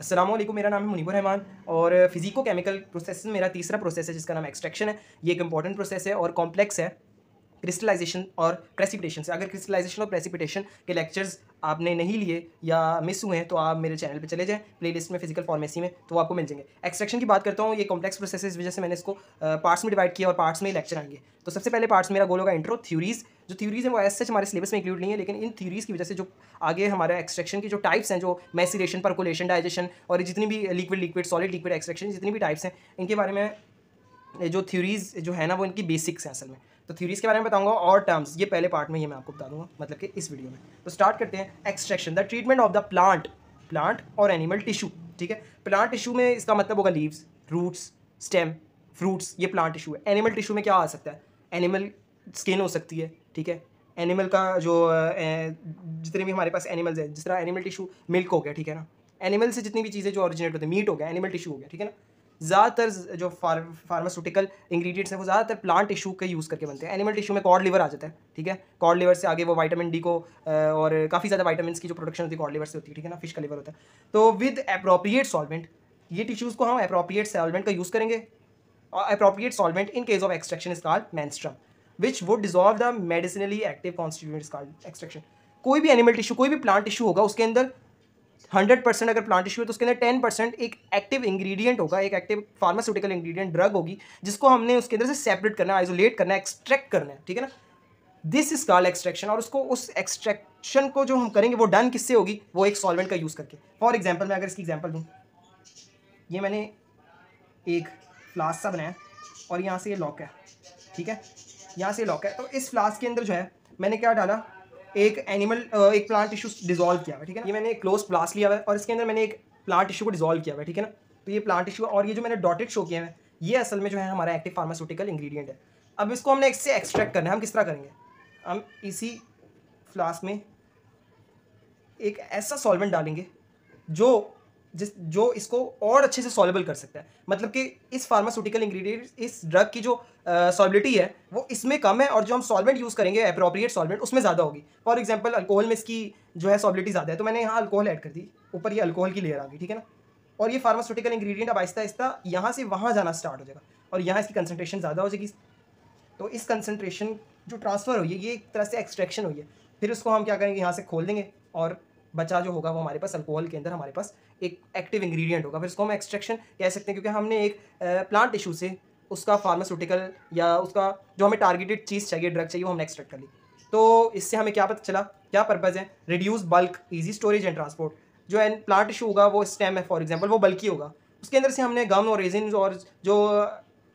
अस्सलाम वालेकुम, मेरा नाम है मुनीबुर रहमान और फिजिको केमिकल प्रोसेस में मेरा तीसरा प्रोसेस है जिसका नाम एक्सट्रैक्शन है। ये एक इंपॉर्टेंट प्रोसेस है और कॉम्प्लेक्स है क्रिस्टलाइजेशन और प्रेसिपिटेशन से। अगर क्रिस्टलाइजेशन और प्रेसिपिटेशन के लेक्चर्स आपने नहीं लिए या मिस हुए हैं तो आप मेरे चैनल पे चले जाएं, प्लेलिस्ट में फिजिकल फार्मेसी में, तो आपको मिल जाएंगे। एक्सट्रैक्शन की बात करता हूँ, ये कॉम्प्लेक्स प्रोसेस है, इस वजह से मैंने इसको पार्ट्स में डिवाइड किया और पार्ट्स में ही लेक्चर आएंगे। तो सबसे पहले पार्ट्स मेरा गोल होगा इंट्रो, थ्योरीज। जो थ्योरीज हैं वो ऐसे हमारे सिलेबस में इंक्लूड नहीं है, लेकिन इन थ्योरीज की वजह से जो आगे हमारे एक्सट्रैक्शन की जो टाइप्स हैं, जो मैसिरेशन, परकोलेशन, डाइजेशन और जितनी भी liquid liquid solid liquid extraction जितनी भी टाइप्स हैं, इनके बारे में जो थ्योरीज जो है ना वो इनकी बेसिक्स हैं असल में। तो थ्योरीज के बारे में बताऊंगा और टर्म्स ये पहले पार्ट में ये मैं आपको बता दूंगा, मतलब कि इस वीडियो में। तो स्टार्ट करते हैं। Extraction, the treatment of the plant और एनिमल टिश्यू। ठीक है, प्लांट टिश्यू में इसका मतलब होगा लीव्स, रूट्स, स्टेम, फ्रूट्स, ये प्लांट टिश्यू है। एनिमल टिश्यू में क्या आ सकता है? एनिमल स्किन हो सकती है। ठीक है, एनिमल का जो जितने भी हमारे पास एनिमल्स हैं, जिस तरह एनिमल टिश्यू मिल्क हो गया, ठीक है ना, एनिमल से जितनी भी चीज़ें जो ऑरिजिनेट होती है, मीट हो गया, एनिमल टिश्यू हो गया, ठीक है ना। ज़्यादातर जो फार्मास्यूटिकल इंग्रेडिएंट्स हैं वो ज़्यादातर प्लांट टिश्यू का यूज़ करके बनते हैं। एनिमल टिश्यू में कॉड लिवर आ जाता है। ठीक है, कॉड लिवर से आगे वो विटामिन डी को और काफ़ी ज़्यादा विटामिन की जो प्रोडक्शन होती है कॉड लिवर से होती है। ठीक है ना, फिश का लिवर होता है। तो विद अप्रोप्रिएट सॉल्वेंट, ये टिश्यूज़ को हम अप्रोप्रिएट सॉल्वेंट का यूज़ करेंगे। और appropriate solvent in case of extraction is called menstruum, which would dissolve the medicinally active constituent is called extraction. कोई भी एनिमल टिश्यू, कोई भी प्लांट टिश्यू होगा, उसके अंदर 100% अगर प्लांट टिश्यू है तो उसके अंदर 10% एक एक्टिव इंग्रेडिएंट होगा, एक एक्टिव फार्मास्यूटिकल इंग्रेडिएंट, ड्रग होगी, जिसको हमने उसके अंदर से सेपरेट करना है, आइसोलेट करना है, एक्सट्रैक्ट करना है। ठीक है ना, दिस इज कॉल्ड एक्सट्रैक्शन। और उसको, उस एक्सट्रैक्शन को जो हम करेंगे वो डन किससे होगी? वो एक सॉल्वेंट का यूज़ करके। फॉर एग्जाम्पल, मैं अगर इसकी एग्जाम्पल दूँ, ये मैंने एक फ्लास्क सा बनाया और यहाँ से ये लॉक है। ठीक है, यहाँ से लॉक है। तो इस फ्लास्क के अंदर जो है मैंने क्या डाला? एक एक प्लांट टिश्यू डिजोल्व किया हुआ है। ठीक है, ये मैंने एक क्लोज फ्लास्क लिया हुआ है और इसके अंदर मैंने एक प्लांट टिश्यू को डिजोल्व किया हुआ है। ठीक है ना, तो ये प्लांट टिश्यू और ये जो मैंने डॉटेड शो किया है, ये असल में जो है हमारा एक्टिव फार्मास्यूटिकल इंग्रेडिएंट है। अब इसको हमने इससे एक्सट्रैक्ट करना है। हम किस तरह करेंगे? हम इसी फ्लास्क में एक ऐसा सॉल्वेंट डालेंगे जो इसको और अच्छे से सॉल्युबल कर सकता है। मतलब कि इस फार्मास्यूटिकल इंग्रेडिएंट, इस ड्रग की जो सॉल्युबिलिटी है वो इसमें कम है और जो हम सॉल्वेंट यूज़ करेंगे अप्रोप्रिएट सॉल्वेंट उसमें ज़्यादा होगी। फॉर एग्जांपल, अल्कोहल में इसकी जो है सॉल्युबिलिटी ज़्यादा है, तो मैंने यहाँ अल्कोहल ऐड कर दी, ऊपर ये अल्कोहल की लेयर आ गई। ठीक है ना, और ये फार्मास्यूटिकल इंग्रेडिएंट अब आहिस्ता आहिस्ता यहाँ से वहाँ जाना स्टार्ट हो जाएगा और यहाँ इसकी कंसनट्रेशन ज़्यादा हो जाएगी। तो इस कंसनट्रेशन जो ट्रांसफ़र हुई है, ये एक तरह से एक्सट्रैक्शन हुई है। फिर उसको हम क्या करेंगे? यहाँ से खोल देंगे और बचा जो होगा वो हमारे पास अल्कोहल के अंदर हमारे पास एक एक्टिव इंग्रेडिएंट होगा। फिर उसको हम एक्सट्रैक्शन कह सकते हैं, क्योंकि हमने एक प्लांट टिश्यू से उसका फार्मास्यूटिकल या उसका जो हमें टारगेटेड चीज़ चाहिए, ड्रग चाहिए, वो हमने एक्सट्रैक्ट कर ली। तो इससे हमें क्या पता चला, क्या पर्पज़ है? Reduce bulk, easy storage and transport. जो प्लांट टिश्यू होगा वो स्टेम है फॉर एग्जाम्पल, वो बल्कि होगा, उसके अंदर से हमने गम और रेजिन और जो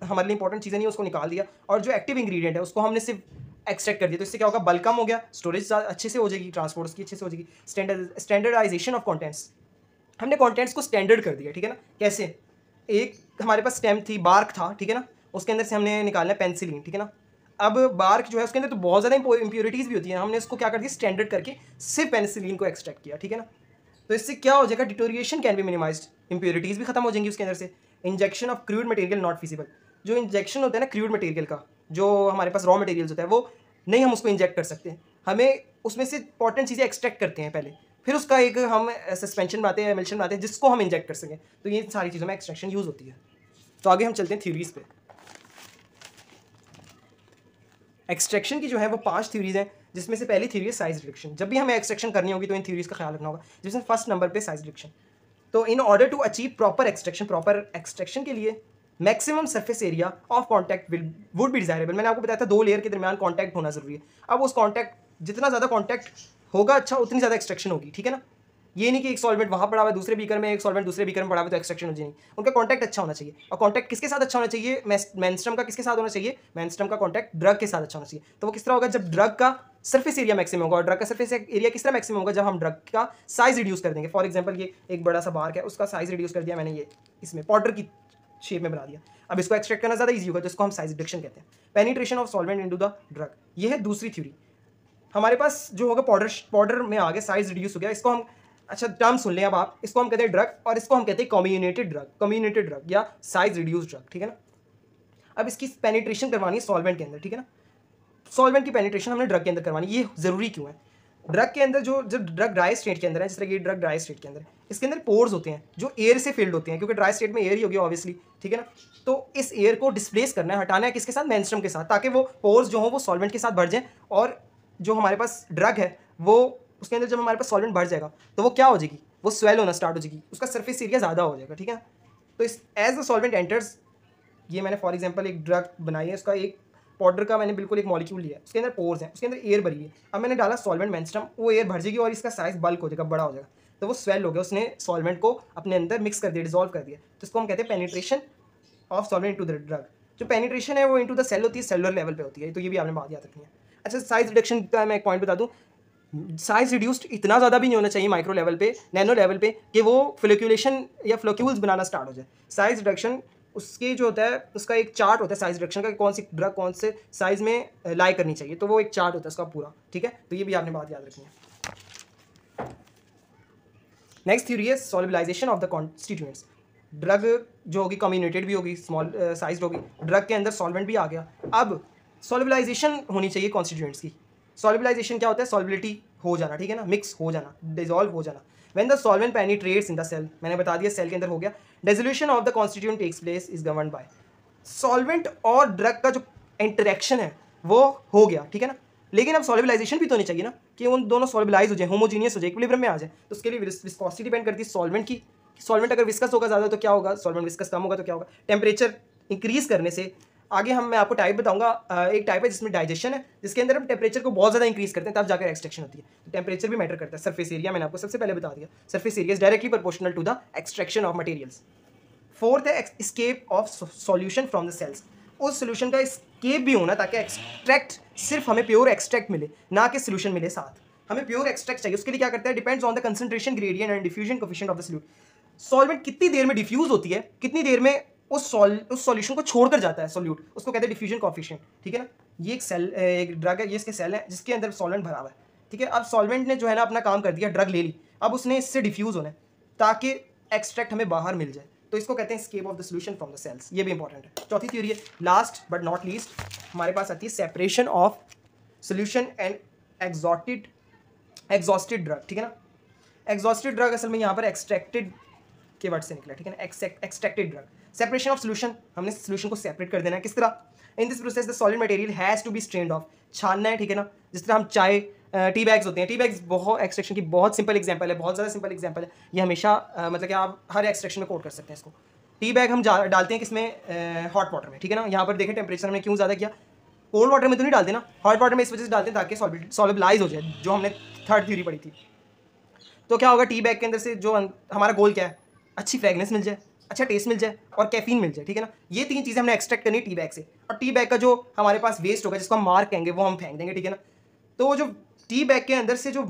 हमारे लिए इंपॉर्टेंट चीज़ें नहीं उसको निकाल दिया और जो एक्टिव इंग्रेडिएंट है उसको हमने सिर्फ एक्सट्रैक्ट कर दिया। तो इससे क्या होगा? बल्क कम हो गया, स्टोरेज अच्छे से हो जाएगी, ट्रांसपोर्ट उसकी अच्छे से हो जाएगी। स्टैंडर्डाइजेशन ऑफ कंटेंट्स, हमने कंटेंट्स को स्टैंडर्ड कर दिया। ठीक है ना, कैसे? एक हमारे पास स्टेम थी, बार्क था, ठीक है ना, उसके अंदर से हमने निकालना है पेंसिलिन। ठीक है ना, अब बार्क जो है उसके अंदर तो बहुत ज़्यादा इंप्योरिटीज़ भी होती हैं, हमने उसको क्या कर दिया? स्टैंडर्ड करके सिर्फ पेंसिलिन को एक्सट्रैक्ट किया। ठीक है ना, तो इससे क्या हो जाएगा? डिटोरिएशन कैन बी मिनिमाइज्ड, इंप्योरिटीज़ भी खत्म हो जाएंगी उसके अंदर से। Injection of crude material not feasible, जो इंजेक्शन होता है ना क्रूड मटेरियल का, जो हमारे पास रॉ मटेरियल्स होता है, वो नहीं हम उसको इंजेक्ट कर सकते। हमें उसमें से इंपॉर्टेंट चीज़ें एक्सट्रैक्ट करते हैं पहले, फिर उसका एक हम सस्पेंशन बनाते हैं, एमल्शन बनाते हैं, जिसको हम इंजेक्ट कर सकें। तो ये सारी चीज़ों में एक्सट्रैक्शन यूज़ होती है। तो आगे हम चलते हैं थ्योरीज़ पे। एक्सट्रैक्शन की जो है वो 5 थ्योरीज हैं, जिसमें से पहली थ्योरी है साइज रिडक्शन। जब भी हमें एक्सट्रैक्शन करनी होगी तो इन थ्योरीज का ख्याल रखना होगा, जिसमें फर्स्ट नंबर पे साइज रिडक्शन। तो in order to achieve proper extraction के लिए maximum surface area of contact would be desirable. मैंने आपको बताया था 2 लेयर के दरमियान कॉन्टैक्ट होना जरूरी है। अब उस कॉन्टैक्ट, जितना ज़्यादा कॉन्टैक्ट होगा अच्छा, उतनी ज़्यादा एक्सट्रैक्शन होगी। ठीक है ना, ये नहीं कि एक सॉल्वेंट वहाँ पड़ा हुआ है दूसरे बीकर में, एक सॉल्वेंट दूसरे बीकर में पड़ा हुआ है तो एक्सट्रैक्शन हो जाएगी। उनका कॉन्टैक्ट अच्छा होना चाहिए। और कॉन्टैक्ट किसके साथ अच्छा होना चाहिए? मेंस्ट्रुम का किसके साथ होना चाहिए? मेंस्ट्रुम का कॉन्टैक्ट ड्रग के साथ अच्छा होना चाहिए। तो वो किस तरह होगा? जब ड्रग का सरफेस एरिया मैक्सिमम होगा। और ड्रग का सरफेस एरिया किस तरह मैक्सिमम होगा? जब हम ड्रग का साइज रिड्यूस कर देंगे। फॉर एग्जाम्पल, ये एक बड़ा सा बार्क है, उसका साइज रिड्यूस कर दिया मैंने, ये इसमें पाउडर की शेप में बना दिया। अब इसको एक्सट्रैक्ट करना ज़्यादा ईजी होगा, जिसको हम साइज रिडक्शन कहते हैं। Penetration of solvent into the drug, ये है दूसरी थ्योरी। हमारे पास जो होगा पाउडर में आगे साइज रिड्यूस हो गया, इसको हम, अच्छा टर्म सुन लें अब आप, इसको हम कहते हैं ड्रग और इसको हम कहते हैं कम्युनिटेड ड्रग या साइज रिड्यूस ड्रग। ठीक है ना, अब इसकी पेनिट्रेशन करवानी है सॉल्वेंट के अंदर। ठीक है ना, सॉल्वेंट की पेनिट्रेशन हमने ड्रग के अंदर करवानी है। ये ज़रूरी क्यों है? ड्रग के अंदर जो ड्रग ड्राई स्टेट के अंदर है, जिस तरह की ड्रग ड्राई स्टेट के अंदर, इसके अंदर पोर्स होते हैं जो एयर से फिल्ड होते हैं, क्योंकि ड्राई स्टेट में एयर ही होगी ऑब्वियसली, ठीक है ना। तो इस एयर को डिस्प्लेस करना है, हटाना है किसके साथ, मेंस्ट्रुम के साथ, ताकि वो पोर्स जो हो वो सॉल्वेंट के साथ भर जाए, और जो हमारे पास ड्रग है वो उसके अंदर जब हमारे पास सॉल्वेंट भर जाएगा तो वो क्या हो जाएगी, वो स्वेल होना स्टार्ट हो जाएगी, उसका सरफेस एरिया ज़्यादा हो जाएगा, ठीक है। तो इस एज द सॉल्वेंट एंटर्स, ये मैंने फॉर एग्जांपल एक ड्रग बनाई है, उसका एक पाउडर का मैंने बिल्कुल एक मॉलिक्यूल लिया है, उसके अंदर पोर्स हैं, उसके अंदर एयर भरी है, अब मैंने डाला सॉल्वेंट मेंस्ट्रुम, वो एयर भर जाएगी और इसका साइज बल्क हो जाएगा, बड़ा हो जाएगा, तो वो स्वेल हो गया, उसने सॉल्वेंट को अपने अंदर मिक्स कर दिया, डिजोल्व कर दिया, तो इसको हम कहते हैं penetration of solvent into the drug. जो पेनिट्रेशन है वो इनटू द सेल होती है, सेलुलर लेवल पे होती है, तो ये भी आपने बात याद रखनी है। अच्छा, साइज रिडक्शन का मैं एक पॉइंट बता दूं, साइज रिड्यूस्ड इतना ज़्यादा भी नहीं होना चाहिए माइक्रो लेवल पे, नैनो लेवल पे, कि वो फ्लोक्यूलेशन या फ्लोक्यूल्स बनाना स्टार्ट हो जाए। साइज रिडक्शन उसके जो होता है उसका एक चार्ट होता है साइज रिडक्शन का, कौन सी ड्रग कौन से साइज में लाई करनी चाहिए, तो वो एक चार्ट होता है उसका पूरा, ठीक है। तो ये भी आपने बात याद रखनी है। नेक्स्ट थ्योरी है सॉल्युबलाइजेशन ऑफ द कॉन्स्टिट्यूएंट्स। ड्रग जो होगी कम्युनिकेटेड भी होगी, स्मॉल साइज होगी, ड्रग के अंदर सॉल्वेंट भी आ गया, अब सॉल्युबलाइजेशन होनी चाहिए कॉन्स्टिट्यूएंट्स की। सॉल्युबलाइजेशन क्या होता है, सॉल्युबिलिटी हो जाना, ठीक है ना, मिक्स हो जाना, डिजॉल्व हो जाना। When the solvent penetrates in the cell, मैंने बता दिया सेल के अंदर हो गया, dissolution of the constituent takes place is governed by. Solvent और ड्रग का जो इंटरेक्शन है वो हो गया, ठीक है ना, लेकिन अब सॉल्युबलाइजेशन भी तो नहीं चाहिए ना, कि उन दोनों सॉल्युबलाइज हो जाए, होमोजीनियस हो जाए, इक्विलिब्रियम में आ जाए, तो उसके लिए विस्कोसिटी डिपेंड करती है सॉल्वेंट की। सॉल्वेंट अगर विस्कस होगा ज़्यादा तो क्या होगा, सॉल्वेंट विस्कस कम होगा तो क्या होगा, टेम्परेचर इंक्रीज करने से। आगे मैं आपको टाइप बताऊंगा, एक टाइप है जिसमें डाइजेशन है, जिसके अंदर हम टेम्परेचर को बहुत ज़्यादा इंक्रीज करते हैं तब जाकर एक्सट्रैक्शन होती है, तो टेम्परेचर भी मैटर करता है। सरफेस एरिया मैंने आपको सबसे पहले बता दिया, surface area is directly proportional to the extraction of materials. Fourth है escape of solution from the cells. उस सोल्यूशन का एस्केप भी होना, ताकि एक्सट्रैक्ट सिर्फ हमें प्योर एक्सट्रैक्ट मिले, ना कि सोल्यूशन मिले साथ, हमें प्योर एक्सट्रैक्ट चाहिए। उसके लिए क्या करते हैं, depends on the concentration gradient and diffusion coefficient of the solute. Solvent कितनी देर में डिफ्यूज होती है, कितनी देर में उस सॉल्यूशन को छोड़कर जाता है सॉल्यूट, उसको कहते हैं डिफ्यूजन कोएफिशिएंट, ठीक है ना। ये एक सेल, एक ड्रग है, ये इसके सेल है जिसके अंदर सॉल्वेंट भरा हुआ है, ठीक है। अब सॉल्वेंट ने जो है ना अपना काम कर दिया, ड्रग ले ली, अब उसने इससे डिफ्यूज होना है ताकि एक्सट्रैक्ट हमें बाहर मिल जाए, तो इसको कहते हैं escape of the solution from the cells. ये भी इंपॉर्टेंट है। चौथी थ्योरी है, लास्ट बट नॉट लीस्ट, हमारे पास आती है separation of solution and exhausted drug, ठीक है ना। एग्जॉस्टेड ड्रग असल में यहाँ पर एक्सट्रैक्टेड के वर्ड से निकला, ठीक है ना, extracted drug. Separation of solution, हमने सॉल्यूशन को सेपरेट कर देना है, किस तरह, in this process the solid material has to be strained off, छानना है, ठीक है ना। जिस तरह हम चाय, टी बैग्स होते हैं, टी बैग्स बहुत एक्सट्रैक्शन की बहुत सिंपल एग्जांपल है, बहुत ज़्यादा सिंपल एग्जांपल है, ये हमेशा मतलब कि आप हर एक्सट्रैक्शन में कोट कर सकते हैं इसको। टी बैग हम डालते हैं किसमें, हॉट वाटर में, ठीक है ना। यहाँ पर देखें टेम्परेचर हमने क्यों ज़्यादा किया, कोल्ड वाटर में तो नहीं डालते ना, हॉट वाटर में इस वजह से डालते हैं ताकि सॉल्युबलाइज हो जाए, जो हमने थर्ड थ्योरी पढ़ी थी। तो क्या होगा, टी बैग के अंदर से जो हमारा गोल क्या है, अच्छी फ्रेगनेंस मिल जाए, अच्छा टेस्ट मिल जाए और कैफीन मिल जाए, ठीक है ना। ये तीन चीज़ें हमने एक्सट्रैक्ट करनी टी बैग से, और टी बैग का जो हमारे पास वेस्ट होगा जिसको हम मार्क कहेंगे वो हम फेंक देंगे, ठीक है ना। तो वो जो टी बैग के अंदर से जो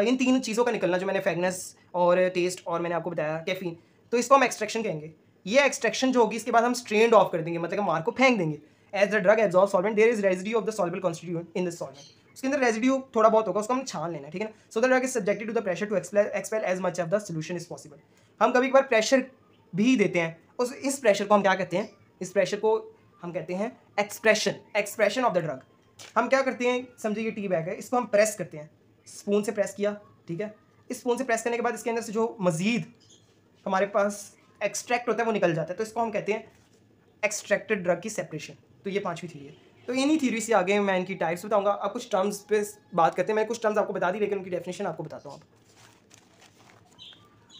इन तीन चीज़ों का निकलना, जो मैंने फ्रेगनेंस और टेस्ट और मैंने आपको बताया कैफीन, तो इसको हम एक्सट्रैक्शन कहेंगे। ये एक्सट्रैक्शन जो होगी इसके बाद हम स्ट्रेन्ड ऑफ कर देंगे, मतलब मार्क को फेंक देंगे। As the drug absorb solvent there is residue of the soluble constituent in the solvent, उसके अंदर रेजिड्यू थोड़ा बहुत होगा, उसको हम छान लेना है, ठीक है ना। So the drug is subjected to the pressure to expel as much of the solution is possible. हम कभी कभार प्रेशर भी देते हैं, उस इस प्रेशर को हम क्या कहते हैं, इस प्रेशर को हम कहते हैं एक्सप्रेशन ऑफ द ड्रग। हम क्या करते हैं, समझिए ये टी बैग है, इसको हम प्रेस करते हैं, स्पून से प्रेस किया, ठीक है। इस स्पून से प्रेस करने के बाद इसके अंदर से जो मज़ीद हमारे पास एक्सट्रैक्ट होता है वो निकल जाता है, तो इसको हम कहते हैं एक्सट्रैक्टेड ड्रग की सेपरेशन। तो ये पांचवी थ्योरी है। तो इन्हीं थ्योरी से आगे मैं इनकी टाइप्स बताऊंगा। अब कुछ टर्म्स पे बात करते हैं, मैं कुछ टर्म्स आपको बता दी लेकिन उनकी डेफिनेशन आपको बताता हूँ। अब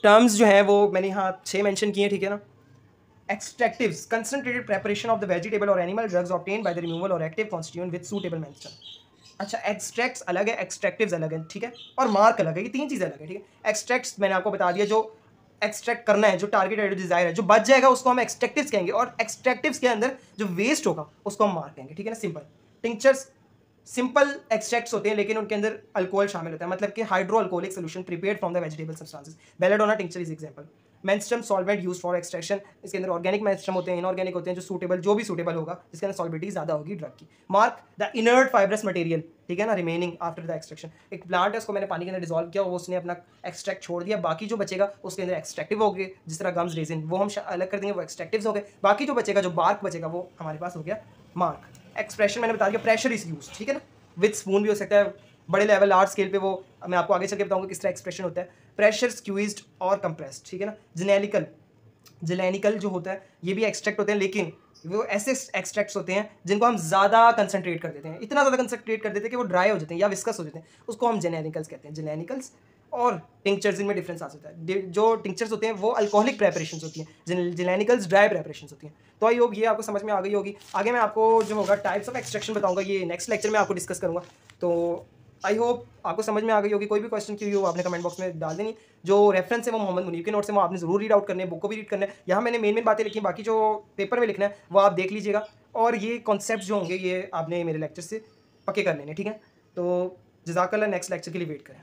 टर्म्स जो है वो मैंने यहाँ 6 मेंशन किए हैं, ठीक है ना। Extractives, concentrated preparation of the vegetable और animal drugs obtained by the removal और active constituent with suitable menstruum. अच्छा, एक्सट्रैक्ट्स अलग है, एक्सट्रैक्टिव्स अलग है, ठीक है, और मार्क अलग है, ये तीन चीज़ें अलग है, ठीक है। एक्सट्रैक्ट्स मैंने आपको बता दिया, जो एक्सट्रैक्ट करना है, जो टारगेट है, जो डिजायर है, जो बच जाएगा उसको हम एक्सट्रैक्टिव्स कहेंगे, और एक्सट्रैक्टिव्स के अंदर जो वेस्ट होगा उसको हम मार्क कहेंगे, ठीक है ना। सिंपल टिंक्चर्स सिंपल एक्सट्रैक्ट्स होते हैं लेकिन उनके अंदर अल्कोहल शामिल होता है, मतलब कि hydro alcoholic solution prepared from the vegetable substances. Belladonna tincture is example. Menstruum solvent use for extraction, इसके अंदर ऑर्गेनिक मेंस्ट्रम होते हैं, इनऑर्गेनिक होते हैं, जो सूटेबल, जो भी सूटेबल होगा, जिसके अंदर सॉल्बिलिटी ज़्यादा होगी ड्रग की। Mark the inert fibrous material, ठीक है ना, रिमेनिंग आफ्टर द एक्सट्रैक्शन। एक प्लांट है, उसको मैंने पानी के अंदर डिजोल्व किया, वो उसने अपना एक्सट्रैक्ट छोड़ दिया, बाकी जो बचेगा उसके अंदर एक्सट्रैक्टिव हो गए, जिस तरह गम्स रेजिन, वो हम अलग कर देंगे, वो एक्सट्रैक्टिव्स हो गए। बाकी जो बचेगा, जो बार्क बचेगा, वो हमारे पास हो गया मार्क। एक्सप्रेशन मैंने बता दिया, प्रेशर इज यूज, ठीक है ना, विद स्पून भी हो सकता है, बड़े लेवल लार्ज स्केल पे वो मैं आपको आगे चल के बताऊँगा किस तरह एक्सप्रेशन होता है। प्रेशर, स्क्वीज्ड और कंप्रेस्ड, ठीक है ना। जेलेनिकल जो होता है ये भी एक्सट्रैक्ट होते हैं, लेकिन वो ऐसे एक्सट्रैक्ट्स होते हैं जिनको हम ज़्यादा कंसनट्रेट कर देते हैं, इतना ज़्यादा कंसनट्रेट कर देते हैं कि वो ड्राई हो जाते हैं या विस्कस हो जाते हैं, उसको हम जेनेरिकल्स कहते हैं। जेनेरिकल्स और टिंक्चर्स, इनमें डिफरेंस आ सकता है। जो टिंक्चर्स होते हैं वो अल्कोहलिक प्रेपरेशंस होती हैं, जेनेरिकल्स ड्राई प्रेपरेशंस होती हैं। तो आई होप ये आपको समझ में आ गई होगी। आगे मैं आपको जो होगा टाइप्स ऑफ एक्सट्रैक्शन बताऊंगा, ये नेक्स्ट लेक्चर में आपको डिस्कस करूंगा। तो आई होप आपको समझ में आ गई होगी। कोई भी क्वेश्चन की हो आपने कमेंट बॉक्स में डाल देनी। जो रेफरेंस है वो मोहम्मद मुनीर के नोट्स है, वो आपने जरूर रीड आउट करने हैं, बुक को भी रीड करना है। यहाँ मैंने मेन बातें लिखी हैं, बाकी जो पेपर में लिखना है वो आप देख लीजिएगा। और ये कॉन्सेप्ट जो होंगे ये आपने मेरे लेक्चर से पक्के कर लेने, ठीक है। तो जज़ाकल्लाह, नेक्स्ट लेक्चर के लिए वेट करें।